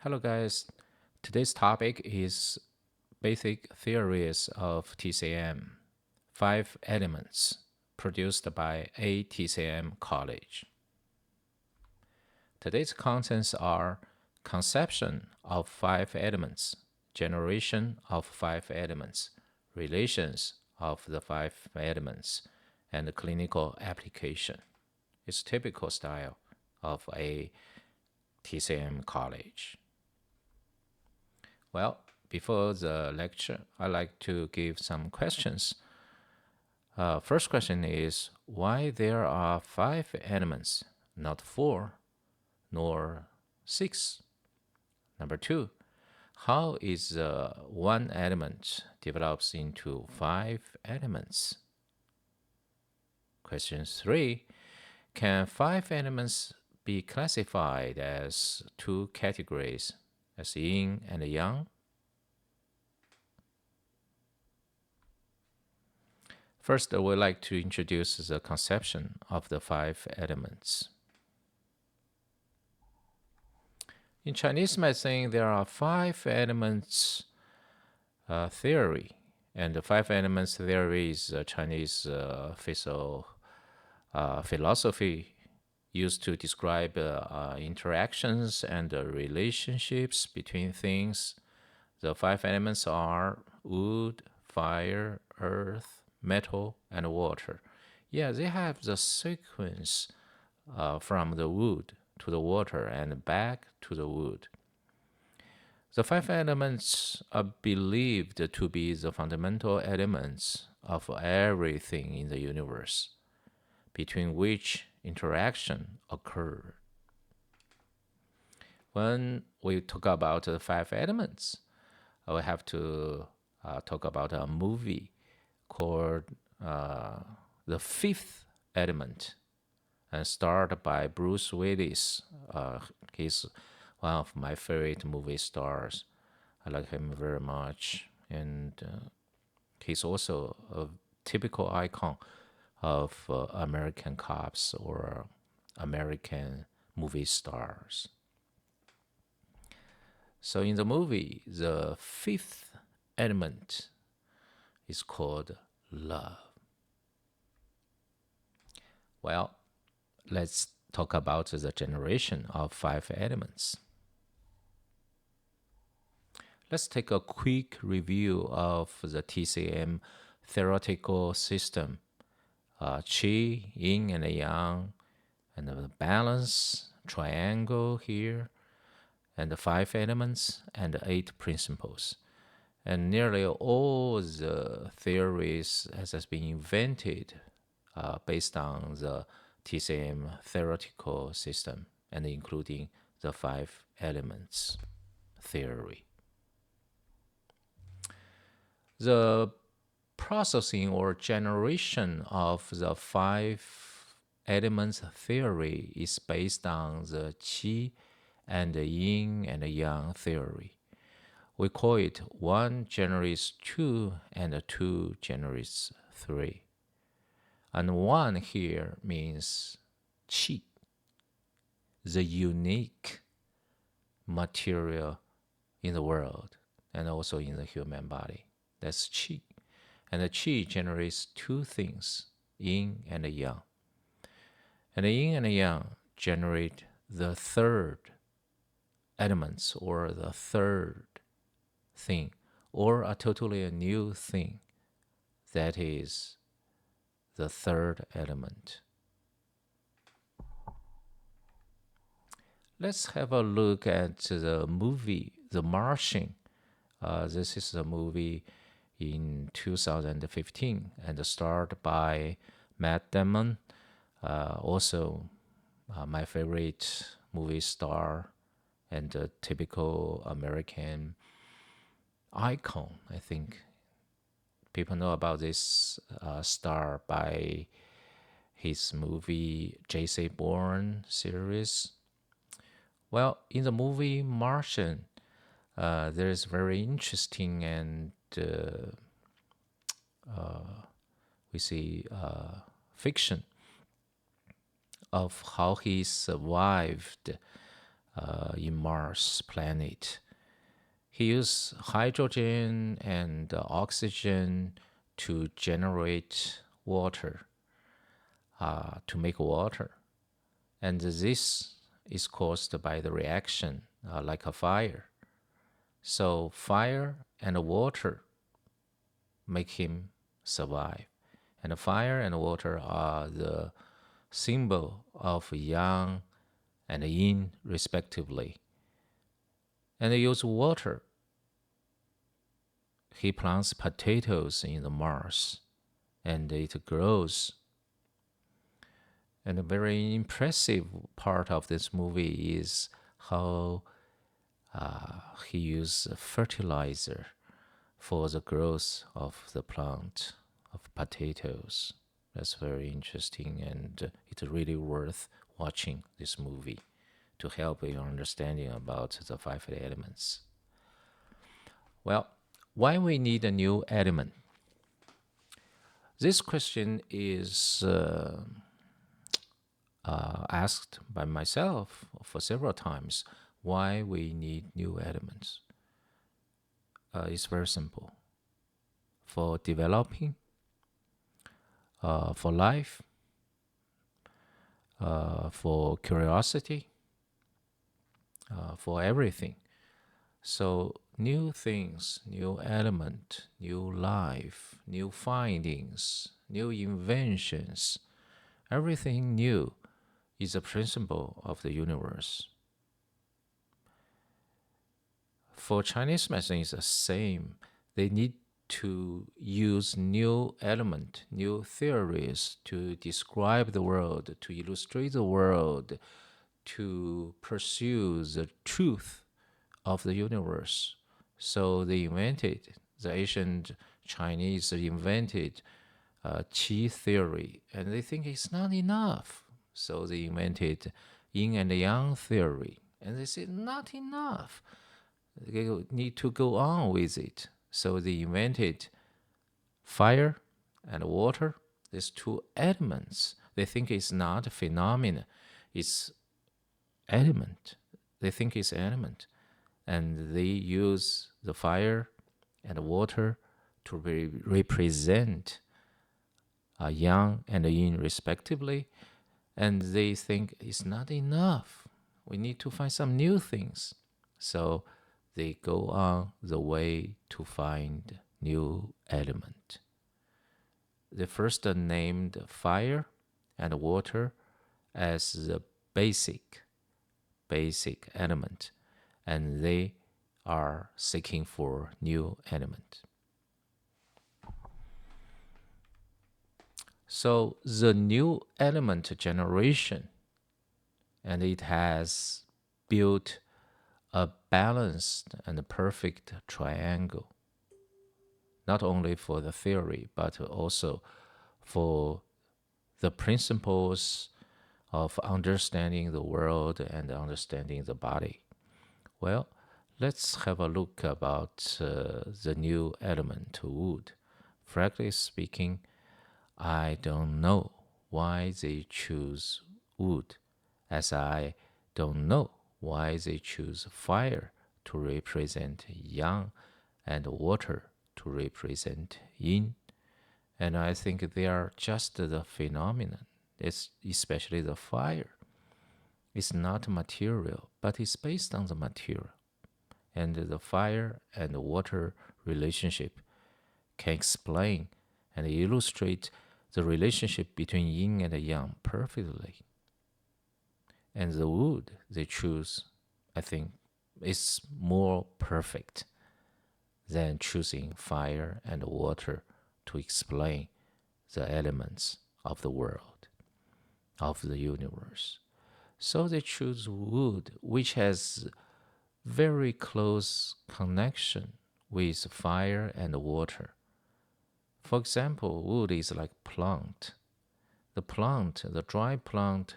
Hello, guys. Today's topic is basic theories of TCM, five elements, produced by a TCM college. Today's contents are conception of five elements, generation of five elements, relations of the five elements, and clinical application. It's typical style of a TCM college. Well, before the lecture, I'd like to give some questions. First question is why there are five elements, not four, nor six? Number two, how is one element develops into five elements? Question three, can five elements be classified as two categories, as yin and yang? First, I would like to introduce the conception of the five elements. In Chinese medicine, there are five elements theory, and the five elements theory is Chinese philosophy used to describe interactions and relationships between things. The five elements are wood, fire, earth, metal, and water. Yeah, they have the sequence from the wood to the water and back to the wood. The five elements are believed to be the fundamental elements of everything in the universe, between which interaction occurs. When we talk about the five elements, we have to talk about a movie called The Fifth Element, and starred by Bruce Willis. He's one of my favorite movie stars. I like him very much, and he's also a typical icon of American cops or American movie stars. So in the movie, the fifth element is called love. Well, let's talk about the generation of five elements. Let's take a quick review of the TCM theoretical system. Qi, yin and yang, and the balance, triangle here, and the five elements, and the eight principles. And nearly all the theories has been invented based on the TCM theoretical system, and including the five elements theory. The processing or generation of the five elements theory is based on the Qi and the yin and the yang theory. We call it one generates two and two generates three. And one here means Qi, the unique material in the world and also in the human body. That's Qi. And the Qi generates two things, yin and yang. And the yin and the yang generate the third elements or the third thing, or a totally new thing. That is the third element. Let's have a look at the movie, The Martian. This is a movie in 2015 and starred by Matt Damon, also my favorite movie star and a typical American icon. I think people know about this star by his movie J.C. Bourne series. Well, in the movie Martian, there is very interesting and we see fiction of how he survived in Mars planet. He used hydrogen and oxygen to generate water, to make water. And this is caused by the reaction, like a fire. So fire and water make him survive. And fire and water are the symbol of yang and yin, respectively. And they use water. He plants potatoes in the Mars, and it grows. And a very impressive part of this movie is how he used fertilizer for the growth of the plant of potatoes. That's very interesting, and it's really worth watching this movie to help your understanding about the five elements. Well, why we need a new element? This question is asked by myself for several times. Why we need new elements? It's very simple. For developing, for life, for curiosity, for everything. So new things, new element, new life, new findings, new inventions, everything new is a principle of the universe. For Chinese medicine, it's the same. They need to use new element, new theories to describe the world, to illustrate the world, to pursue the truth of the universe. So they invented, the ancient Chinese invented qi theory, and they think it's not enough. So they invented yin and yang theory, and they said not enough. They need to go on with it. So they invented fire and water, these two elements. They think it's not a phenomenon, it's element. They think it's element. And they use the fire and water to represent yang and yin respectively. And they think it's not enough. We need to find some new things. So they go on the way to find new element. They first named fire and water as the basic element, and they are seeking for new element. So the new element generation, and it has built a balanced and perfect triangle, not only for the theory, but also for the principles of understanding the world and understanding the body. Well, let's have a look about the new element, wood. Frankly speaking, I don't know why they choose wood, as I don't know why they choose fire to represent yang and water to represent yin. And I think they are just the phenomenon. It's especially the fire. It's not material, but it's based on the material. And the fire and the water relationship can explain and illustrate the relationship between yin and yang perfectly. And the wood they choose, I think, is more perfect than choosing fire and water to explain the elements of the world, of the universe. So they choose wood, which has very close connection with fire and water. For example, wood is like plant. The dry plant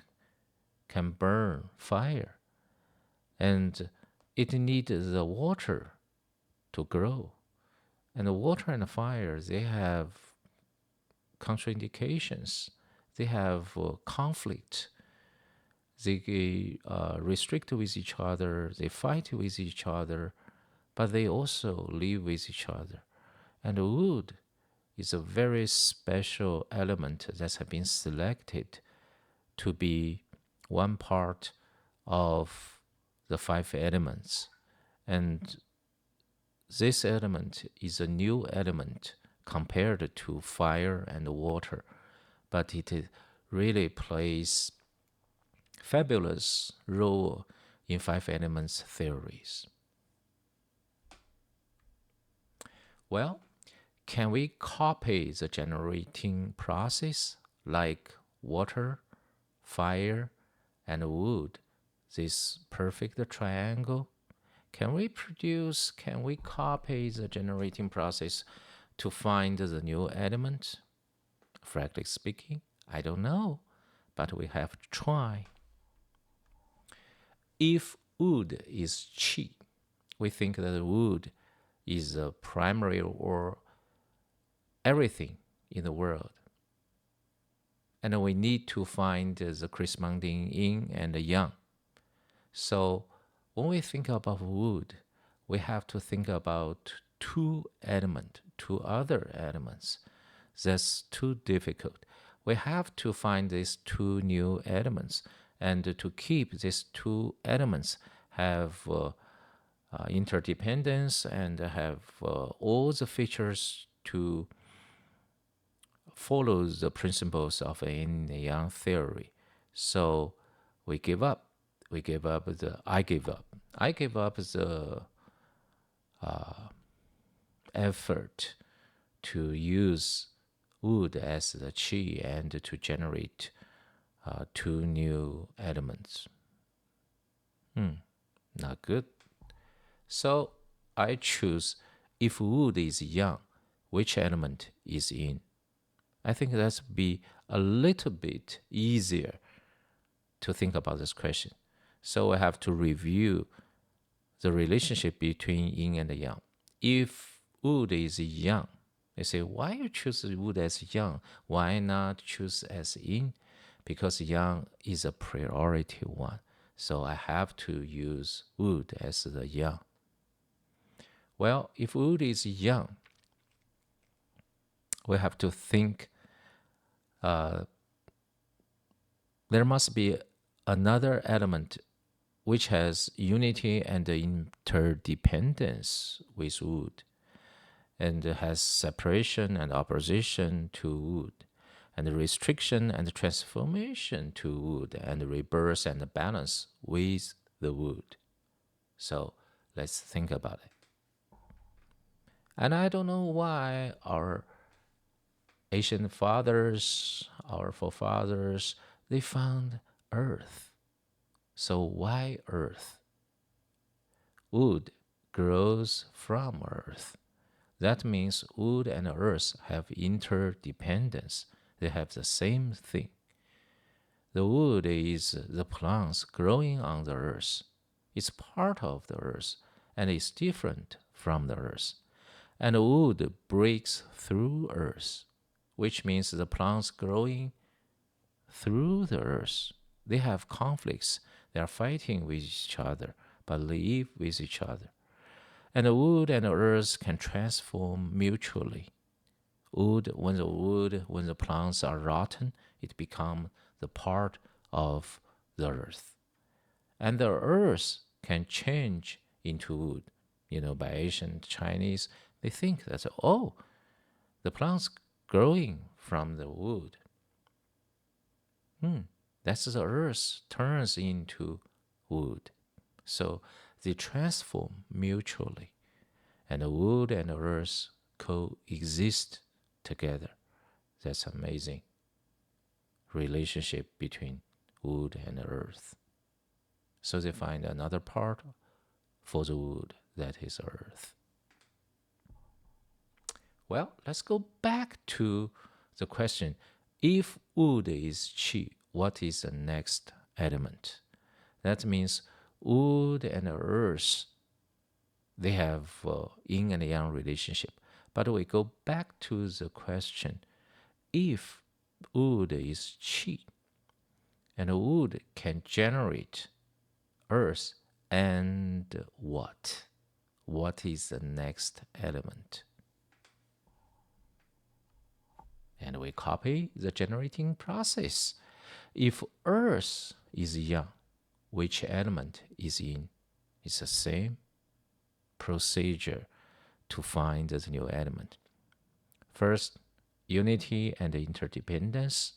can burn fire, and it needs the water to grow. And the water and the fire, they have contraindications. They have conflict. They restrict with each other, they fight with each other, but they also live with each other. And wood is a very special element that has been selected to be one part of the five elements. And this element is a new element compared to fire and water, but it really plays fabulous role in five elements theories. Well, can we copy the generating process like water, fire, and wood, this perfect triangle? Can we copy the generating process to find the new element? Frankly speaking, I don't know, but we have to try. If wood is qi, we think that wood is the primary or everything in the world. And we need to find the corresponding yin and yang. So when we think about wood, we have to think about two other elements. That's too difficult. We have to find these two new elements, and to keep these two elements have interdependence and have all the features to follow the principles of yin and yang theory. So we give up. I gave up the effort to use wood as the qi and to generate two new elements. Not good. So I choose, if wood is yang, which element is yin? I think that's be a little bit easier to think about this question. So I have to review the relationship between yin and yang. If wood is yang, they say, why you choose wood as yang? Why not choose as yin? Because yang is a priority one. So I have to use wood as the yang. Well, if wood is yang, we have to think there must be another element which has unity and interdependence with wood, and has separation and opposition to wood, and restriction and transformation to wood, and rebirth and balance with the wood. So let's think about it. And I don't know why our ancient fathers, our forefathers, they found earth. So why earth? Wood grows from earth. That means wood and earth have interdependence. They have the same thing. The wood is the plants growing on the earth. It's part of the earth and is different from the earth. And wood breaks through earth, which means the plants growing through the earth, they have conflicts. They are fighting with each other, but live with each other. And the wood and the earth can transform mutually. When the plants are rotten, it becomes the part of the earth. And the earth can change into wood. By ancient Chinese, they think that, the plants growing from the wood. That's the earth turns into wood. So they transform mutually. And the wood and the earth coexist together. That's amazing relationship between wood and the earth. So they find another part for the wood, that is earth. Well, let's go back to the question. If wood is qi, what is the next element? That means wood and earth, they have yin and yang relationship. But we go back to the question, if wood is qi And wood can generate earth and what? What is the next element? And we copy the generating process. If earth is young, which element is in? It's the same procedure to find the new element. First, unity and interdependence.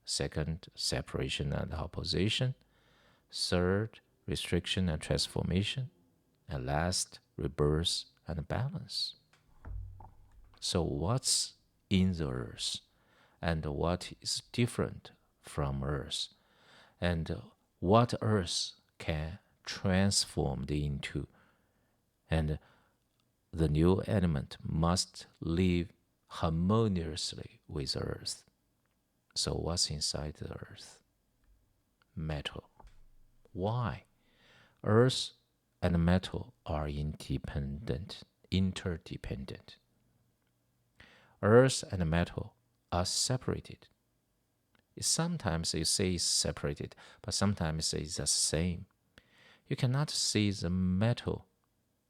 Second, separation and opposition. Third, restriction and transformation. And last, rebirth and balance. So what's in the earth? And what is different from earth? And what earth can transform into? And the new element must live harmoniously with earth. So what's inside the earth? Metal. Why? Earth and metal are interdependent. Earth and metal are separated. Sometimes you say it's separated, but sometimes it's the same. You cannot see the metal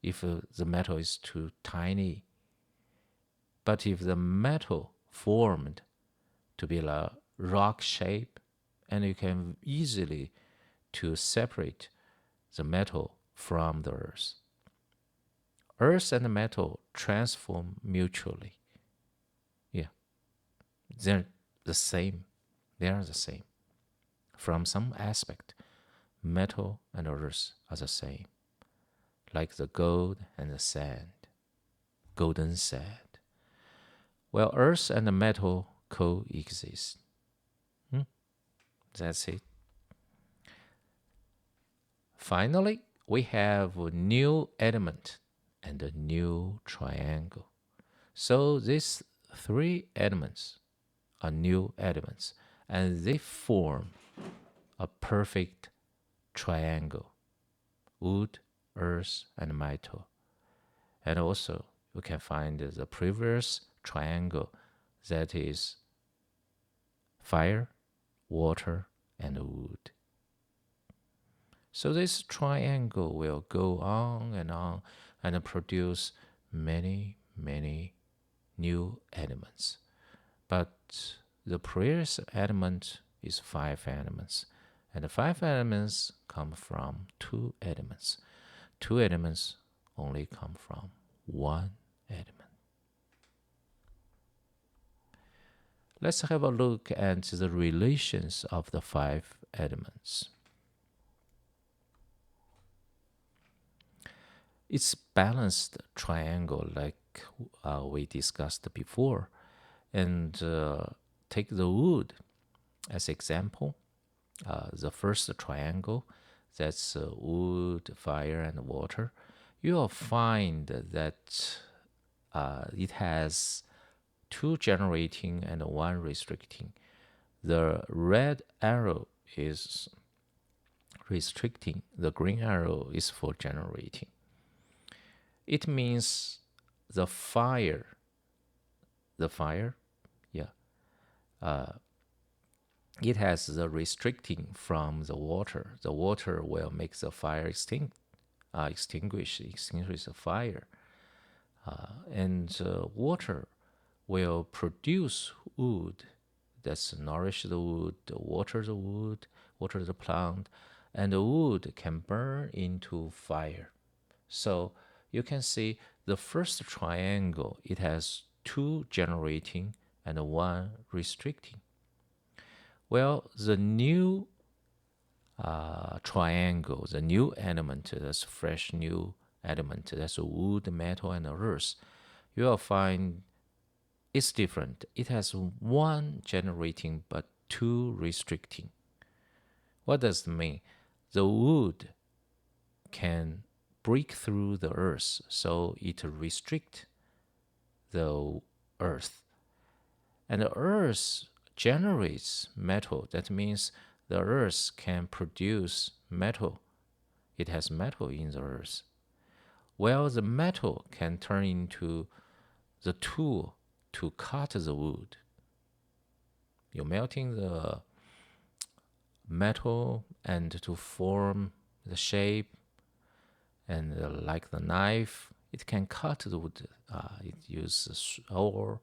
if the metal is too tiny. But if the metal formed to be a rock shape, and you can easily to separate the metal from the earth. Earth and metal transform mutually. Yeah, they're the same. They are the same. From some aspect, metal and earth are the same, like the gold and the sand, golden sand. Well, earth and metal coexist. That's it. Finally, we have a new element and a new triangle. So these three elements are new elements, and they form a perfect triangle: wood, earth, and metal. And also, you can find the previous triangle, that is fire, water, and wood. So this triangle will go on and produce many, many new elements. But the previous element is 5 elements, and the 5 elements come from 2 elements. 2 elements only come from 1 element. Let's have a look at the relations of the 5 elements. It's balanced triangle like we discussed before. And take the wood as example. The first triangle, that's wood, fire, and water. You will find that it has 2 generating and 1 restricting. The red arrow is restricting, the green arrow is for generating. It means the fire, yeah, it has the restricting from the water. The water will make the fire extinguish the fire. And water will produce wood, that's nourish the wood, water the wood, water the plant, and the wood can burn into fire. So you can see the first triangle, it has 2 generating and 1 restricting. Well, the new triangle, the new element, that's fresh new element, that's wood, metal, and earth, you will find it's different. It has 1 generating but 2 restricting. What does it mean? The wood can break through the earth, so it restricts the earth. And the earth generates metal. That means the earth can produce metal. It has metal in the earth. Well, the metal can turn into the tool to cut the wood. You're melting the metal and to form the shape, and like the knife, it can cut the wood. It uses saw,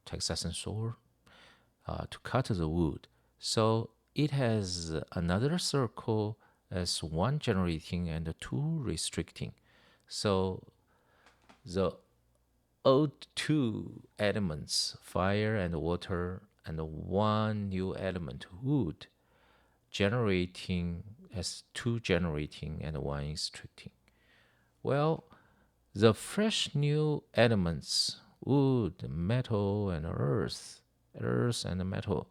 Texas saw, to cut the wood. So it has another circle as one generating and two restricting. So the old two elements, fire and water, and one new element, wood, generating as two generating and one restricting. Well, the fresh new elements, wood, metal, and earth and metal,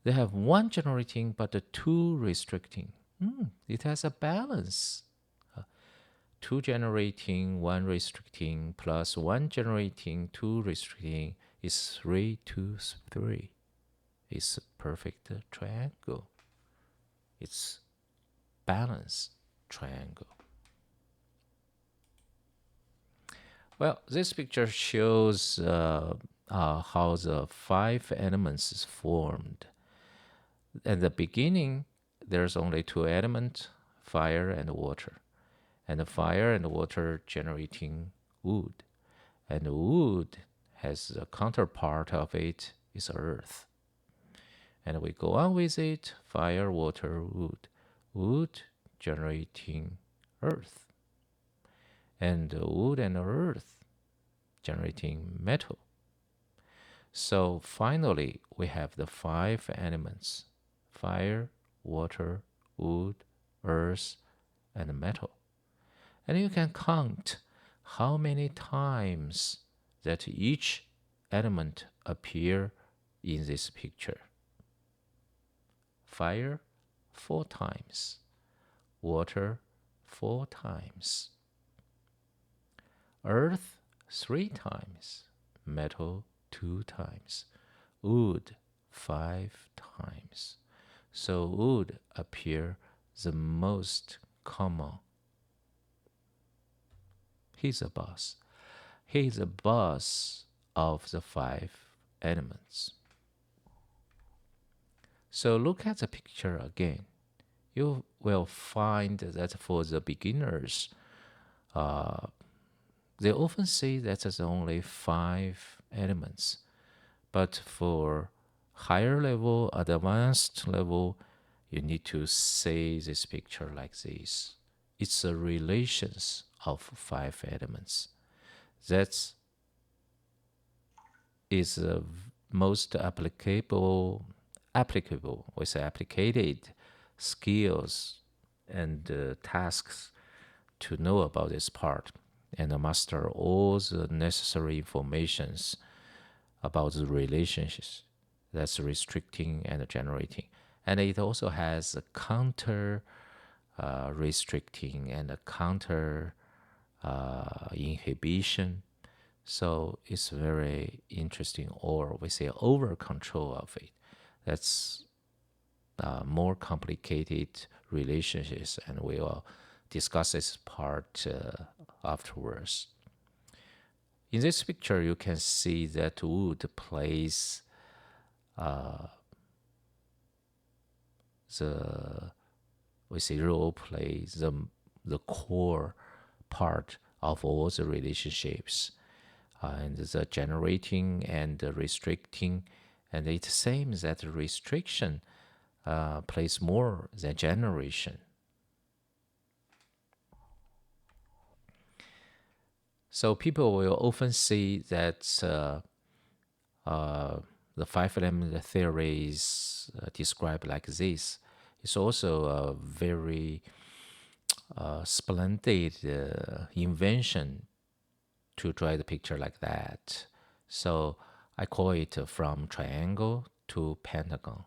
they have one generating but the two restricting. It has a balance. Two generating, one restricting, plus one generating, two restricting is 3, 2, 3. It's a perfect triangle. It's balanced triangle. Well, this picture shows how the five elements is formed. At the beginning, there's only two elements, fire and water. And the fire and water generating wood. And the wood has the counterpart of it is earth. And we go on with it, fire, water, wood. Wood generating earth. And wood and earth generating metal. So finally, we have the five elements: fire, water, wood, earth, and metal. And you can count how many times that each element appear in this picture. Fire, 4 times. Water, 4 times. Earth, 3 times. Metal, 2 times. Wood, 5 times. So wood appear the most common. He's a boss. He's the boss of the 5 elements. So look at the picture again. You will find that for the beginners, they often say that there's only 5 elements. But for higher level, advanced level, you need to say this picture like this. It's the relations of 5 elements. That is the most applicable, we say applicated skills and tasks to know about this part and master all the necessary informations about the relationships that's restricting and generating. And it also has a counter restricting and a counter inhibition. So it's very interesting, or we say over control of it. That's more complicated relationships, and we will discuss this part afterwards. In this picture, you can see that wood plays role plays the core part of all the relationships, and the generating and the restricting. And it seems that restriction plays more than generation. So people will often see that the 5 element theory is described like this. It's also a very splendid invention to draw the picture like that. So I call it from triangle to pentagon.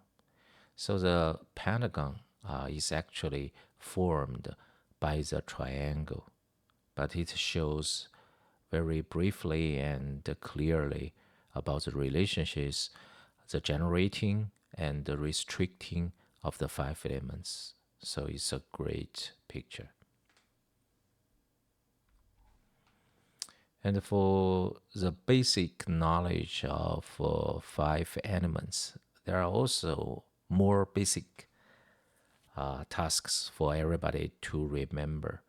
So the pentagon is actually formed by the triangle, but it shows very briefly and clearly about the relationships, the generating and the restricting of the 5 elements. So it's a great picture. And for the basic knowledge of 5 elements, there are also more basic tasks for everybody to remember.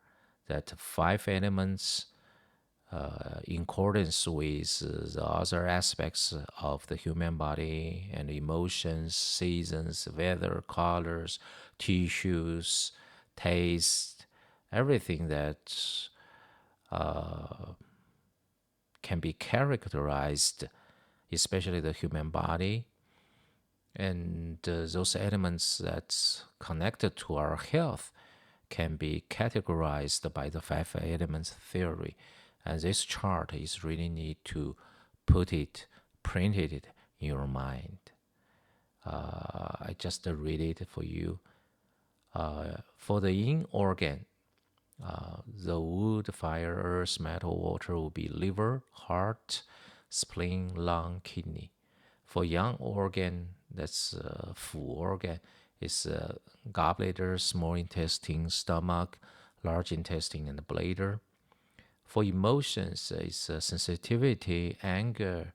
That five elements, in accordance with the other aspects of the human body and emotions, seasons, weather, colors, tissues, taste, everything that can be characterized, especially the human body, and those elements that's connected to our health can be categorized by the five elements theory. And this chart is really need to print it in your mind. I just read it for you. For the yin organ, the wood, fire, earth, metal, water will be liver, heart, spleen, lung, kidney. For yang organ, that's fu organ, is gallbladder, small intestine, stomach, large intestine, and bladder. For emotions, it's sensitivity, anger,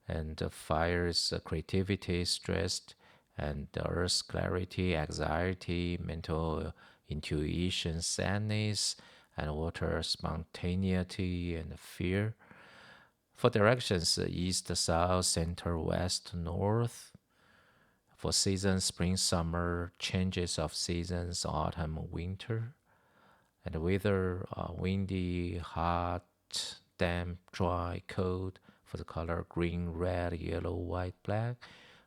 and fire is creativity, stress, and earth clarity, anxiety, mental intuition, sadness, and water spontaneity and fear. For directions, east, south, center, west, north. For seasons, spring, summer, changes of seasons, autumn, winter. And weather, windy, hot, damp, dry, cold. For the color, green, red, yellow, white, black.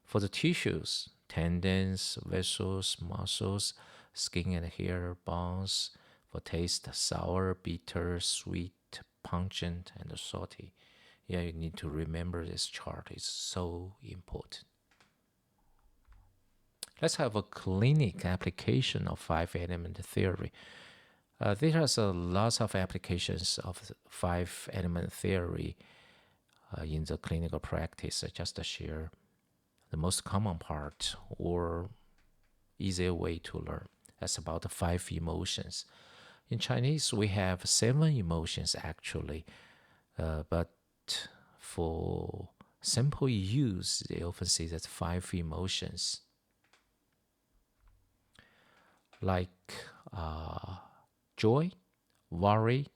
For the tissues, tendons, vessels, muscles, skin and hair, bones. For taste, sour, bitter, sweet, pungent, and salty. Yeah, you need to remember this chart. It's so important. Let's have a clinic application of five element theory. There are lots of applications of five element theory in the clinical practice. I just share the most common part or easier way to learn. That's about the five emotions. In Chinese, we have seven emotions actually, but for simple use, they often say that five emotions, like joy, worry,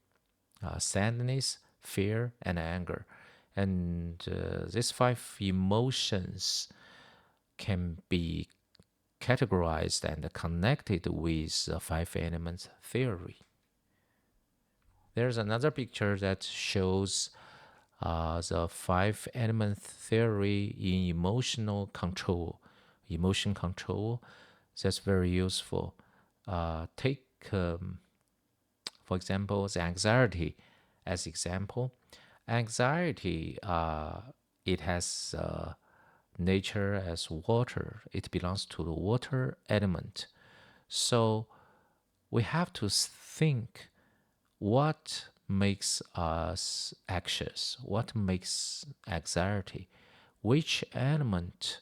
sadness, fear, and anger. And these five emotions can be categorized and connected with the five elements theory. There's another picture that shows the five element theory in emotional control. Emotion control, that's very useful. Take, for example, the anxiety as example. Anxiety, it has nature as water. It belongs to the water element. So we have to think what makes us anxious, what makes anxiety, which element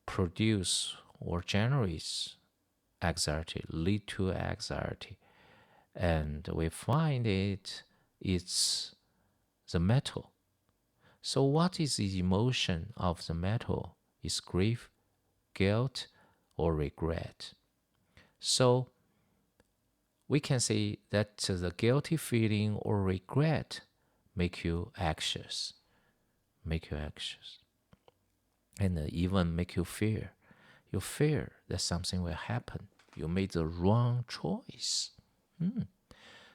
produce or generates anxiety, lead to anxiety. And we find it's the metal. So what is the emotion of the metal? Is grief, guilt, or regret? So we can say that the guilty feeling or regret make you anxious, and even make you fear. You fear that something will happen. You made the wrong choice.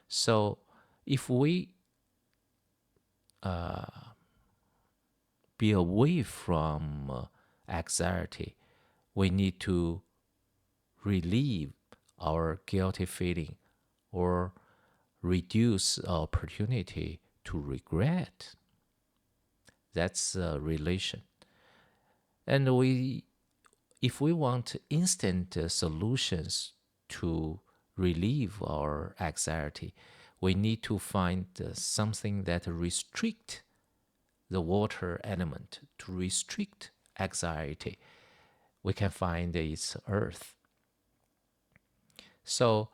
So if we be away from anxiety, we need to relieve our guilty feeling or reduce our opportunity to regret. That's a relation. And if we want instant solutions to relieve our anxiety, we need to find something that restrict the water element, to restrict anxiety. We can find its earth. So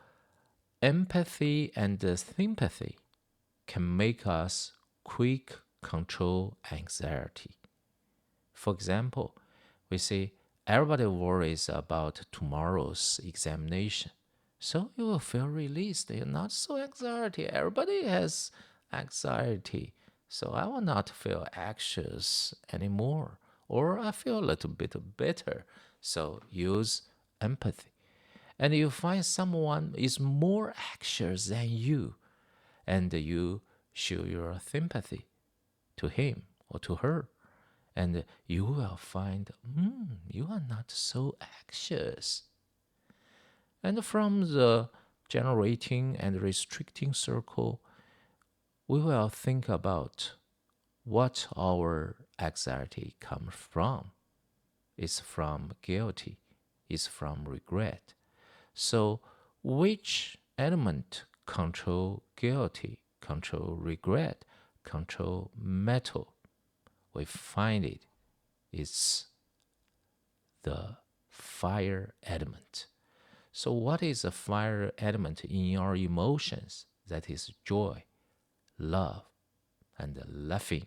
empathy and sympathy can make us quick control anxiety. For example, we say everybody worries about tomorrow's examination. So you will feel released. You're not so anxiety. Everybody has anxiety. So I will not feel anxious anymore. Or I feel a little bit better. So use empathy. And you find someone is more anxious than you, and you show your sympathy to him or to her, and you will find you are not so anxious. And from the generating and restricting circle, we will think about what our anxiety comes from. It's from guilty, it's from regret. So which element control guilty, control regret, control metal? We find it's the fire element. So what is a fire element in your emotions? That is joy, love, and laughing.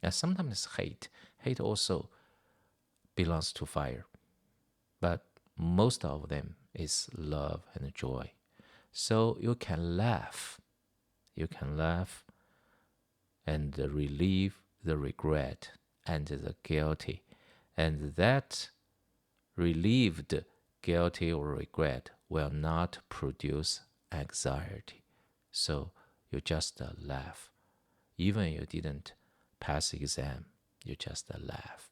And sometimes hate. Hate also belongs to fire, but most of them is love and joy. So you can laugh. You can laugh and relieve the regret and the guilty. And that relieved guilty or regret will not produce anxiety. So you just laugh. Even you didn't pass exam, you just laugh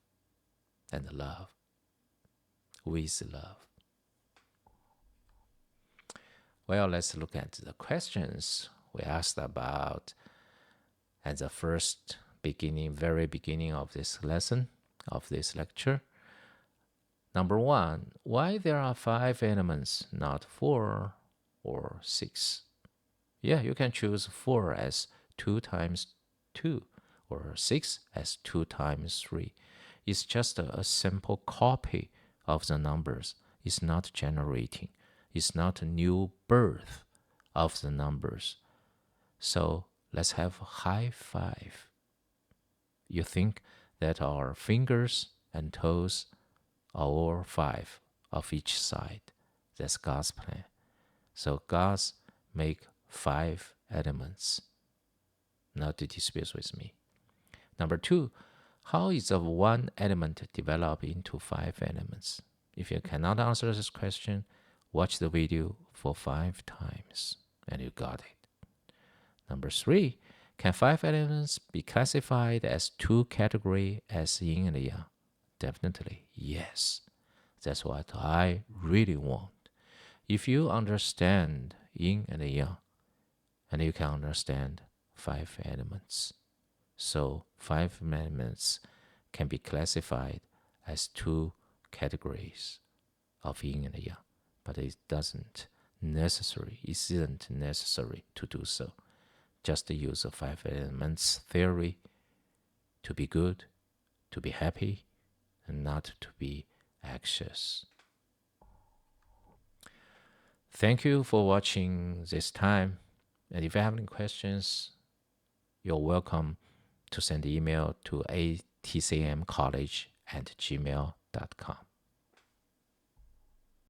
and love with love. Well, let's look at the questions we asked about at the very beginning of this lesson, of this lecture. Number one, why there are 5 elements, not 4 or 6? Yeah, you can choose 4 as 2 times 2 or 6 as 2 times 3. It's just a simple copy of the numbers. It's not generating. It's not a new birth of the numbers. So let's have a high five. You think that our fingers and toes are all 5 of each side. That's God's plan. So God's make 5 elements. Not to dispute with me. Number 2, how is a one element develop into 5 elements? If you cannot answer this question, watch the video for 5 times and you got it. Number 3, can 5 elements be classified as 2 categories as yin and yang? Definitely yes. That's what I really want. If you understand yin and yang, and you can understand 5 elements. So 5 elements can be classified as 2 categories of yin and yang, but it isn't necessary to do so. Just use the 5 elements theory to be good, to be happy, and not to be anxious. Thank you for watching this time. And if you have any questions, you're welcome to send email to atcmcollege@gmail.com.